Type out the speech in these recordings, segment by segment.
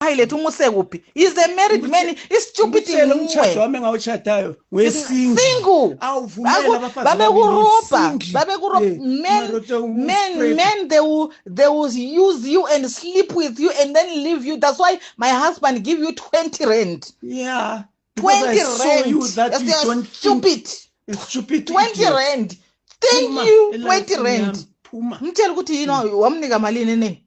pilot umuse kuphi? He's a married man. He's stupid. Umshado wami ngawushadayo single. Men they will use you and sleep with you and then leave you. That's why my husband give you 20 rand. Yeah. 20 rand. That's stupid. It's stupid. 20 rand. Thank you. 20 rand. Mtshela ukuthi yini wamnika malini nini?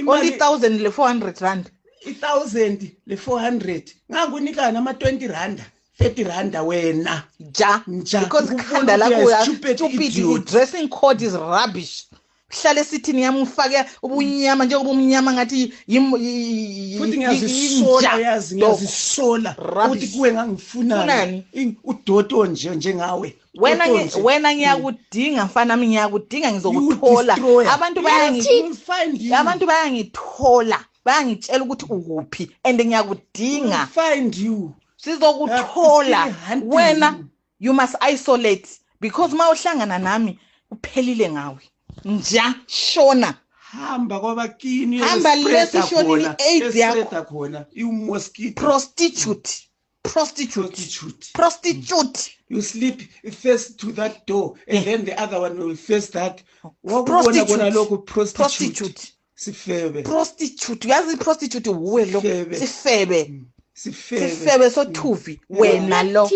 Only 1,400 rand. 1,000 le 400. Ngakunika nama 20 rand. 30 rand wena. Ja. Because khanda lakho stupid. Dressing code is rubbish. Hlale sithini yami ufake ubunyama njengoba umnyama ngathi futhi ngiyazisola ukuthi kuwe ngangifunani udodo njengawe. Wena ngiyakudinga mfana nami ngiyakudinga ngizokuthola. Abantu bayangithola bayangitshela ukuthi ukuphi and ngiyakudinga. Find you. Sizokuthola. Wena you must isolate because mawuhlangana nami uphelile ngawe. Nja shona hamba kwabakini hamba lesishonini AIDS yakho khona mosquito prostitute you sleep face to that door and then the other one will face that wakubona bona lokho prostitute sifebe yazi prostitute uwe lo sifebe so thuvi wena lo